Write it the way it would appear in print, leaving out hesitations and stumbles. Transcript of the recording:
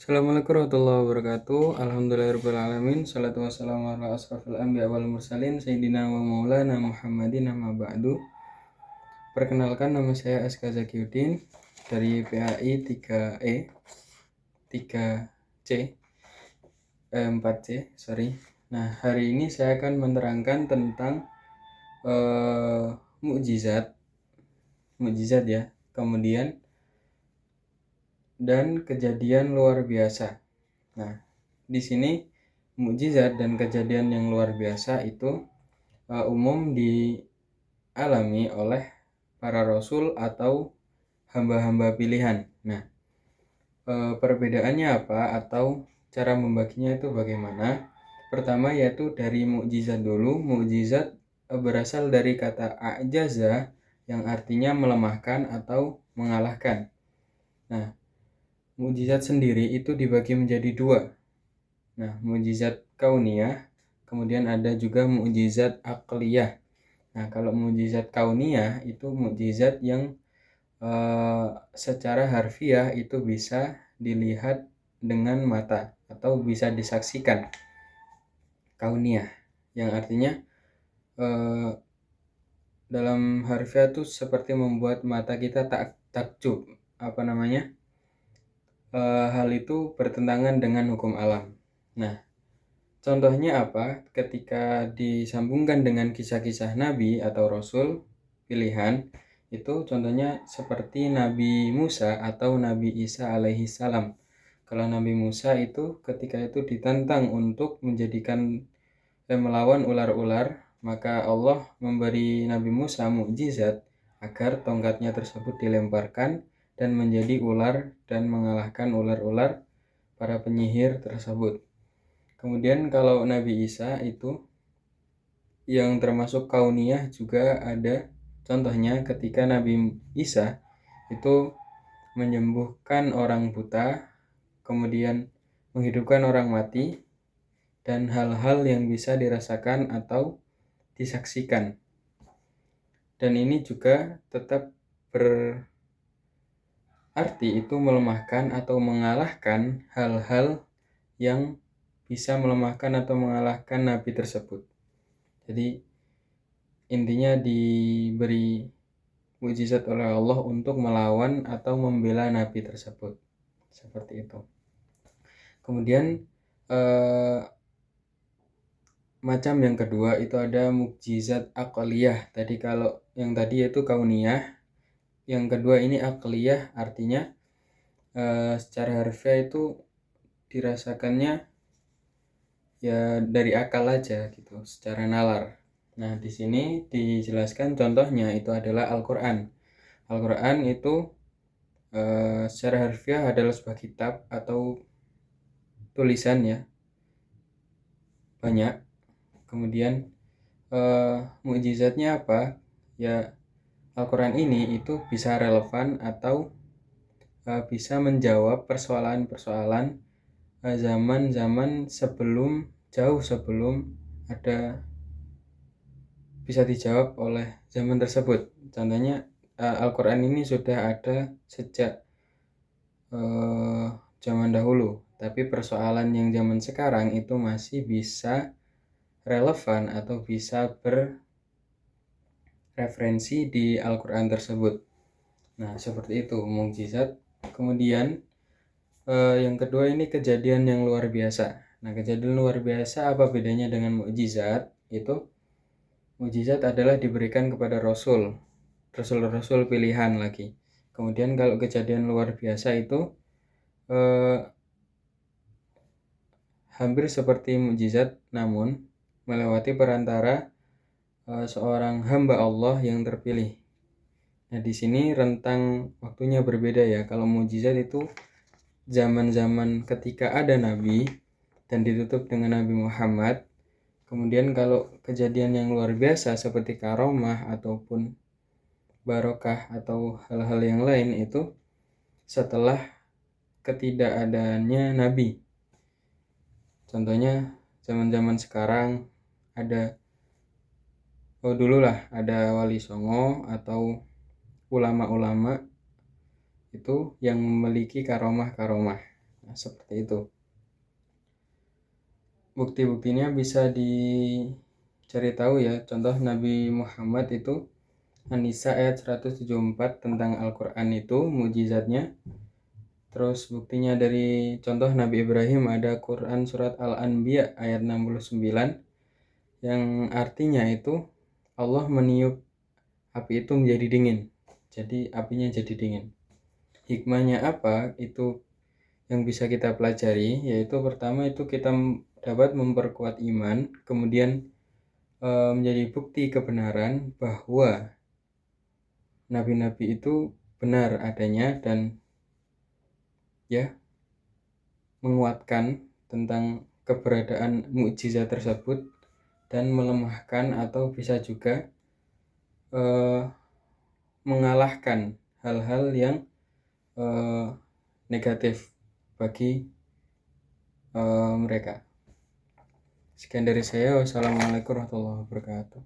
Assalamualaikum warahmatullahi wabarakatuh. Alhamdulillahirabbil alamin. Shalatu wassalamu ala asrofil anbiya wal mursalin sayyidina wa maulana Muhammadin amma ba'du. Perkenalkan, nama saya Aska Zakiuddin dari PAI 3E 3C 4C, sorry. Nah, hari ini saya akan menerangkan tentang mukjizat ya. Kemudian dan kejadian luar biasa. Nah, di sini mukjizat dan kejadian yang luar biasa itu umum dialami oleh para rasul atau hamba-hamba pilihan. Nah, perbedaannya apa atau cara membaginya itu bagaimana? Pertama yaitu dari mukjizat dulu. Mukjizat berasal dari kata ajaza yang artinya melemahkan atau mengalahkan. Nah, mukjizat sendiri itu dibagi menjadi dua. Nah, mukjizat kauniyah, kemudian ada juga mukjizat aqliyah. Nah, kalau mukjizat kauniyah itu mukjizat yang secara harfiah itu bisa dilihat dengan mata atau bisa disaksikan. Kauniyah, yang artinya dalam harfiah itu seperti membuat mata kita takjub. Hal itu bertentangan dengan hukum alam. Nah, contohnya apa? Ketika disambungkan dengan kisah-kisah nabi atau rasul pilihan, itu contohnya seperti Nabi Musa atau Nabi Isa alaihi salam. Kalau Nabi Musa itu ketika itu ditantang untuk melawan ular-ular, maka Allah memberi Nabi Musa mukjizat agar tongkatnya tersebut dilemparkan dan menjadi ular dan mengalahkan ular-ular para penyihir tersebut. Kemudian kalau Nabi Isa itu yang termasuk kauniyah juga ada, contohnya ketika Nabi Isa itu menyembuhkan orang buta, kemudian menghidupkan orang mati, dan hal-hal yang bisa dirasakan atau disaksikan. Dan ini juga tetap berarti itu melemahkan atau mengalahkan hal-hal yang bisa melemahkan atau mengalahkan nabi tersebut. Jadi intinya diberi mukjizat oleh Allah untuk melawan atau membela nabi tersebut. Seperti itu. Kemudian macam yang kedua itu ada mukjizat aqliyah. Tadi kalau yang tadi yaitu kauniyah, yang kedua ini aqliyah, artinya secara harfiah itu dirasakannya ya dari akal aja gitu, secara nalar. Nah, di sini dijelaskan contohnya itu adalah Al-Qur'an. Al-Qur'an itu secara harfiah adalah sebuah kitab atau tulisan ya, banyak. Kemudian mukjizatnya apa? Ya, Al-Quran ini itu bisa relevan atau bisa menjawab persoalan-persoalan zaman-zaman jauh sebelum ada, bisa dijawab oleh zaman tersebut. Contohnya Al-Quran ini sudah ada sejak zaman dahulu, tapi persoalan yang zaman sekarang itu masih bisa relevan atau bisa berreferensi di Al-Quran tersebut. Nah, seperti itu mukjizat. Kemudian yang kedua ini kejadian yang luar biasa. Nah, kejadian luar biasa apa bedanya dengan mukjizat? Itu mukjizat adalah diberikan kepada rasul pilihan lagi. Kemudian kalau kejadian luar biasa itu hampir seperti mukjizat namun melewati perantara seorang hamba Allah yang terpilih. Nah, di sini rentang waktunya berbeda ya. Kalau mukjizat itu zaman-zaman ketika ada nabi dan ditutup dengan Nabi Muhammad. Kemudian kalau kejadian yang luar biasa seperti karomah ataupun barokah atau hal-hal yang lain itu setelah ketidakadaannya nabi. Contohnya zaman-zaman sekarang ada Wali Songo atau ulama-ulama itu yang memiliki karomah. Nah, seperti itu. Bukti-buktinya bisa dicari tahu ya. Contoh Nabi Muhammad itu An-Nisa ayat 174 tentang Al-Quran itu mukjizatnya. Terus buktinya dari contoh Nabi Ibrahim ada Quran surat Al-Anbiya ayat 69 yang artinya itu Allah meniup api itu menjadi dingin. Jadi apinya jadi dingin. Hikmahnya apa? Itu yang bisa kita pelajari, yaitu pertama itu kita dapat memperkuat iman, kemudian menjadi bukti kebenaran bahwa nabi-nabi itu benar adanya dan ya menguatkan tentang keberadaan mukjizat tersebut dan melemahkan atau bisa juga mengalahkan hal-hal yang negatif bagi mereka. Sekian dari saya. Wassalamualaikum warahmatullahi wabarakatuh.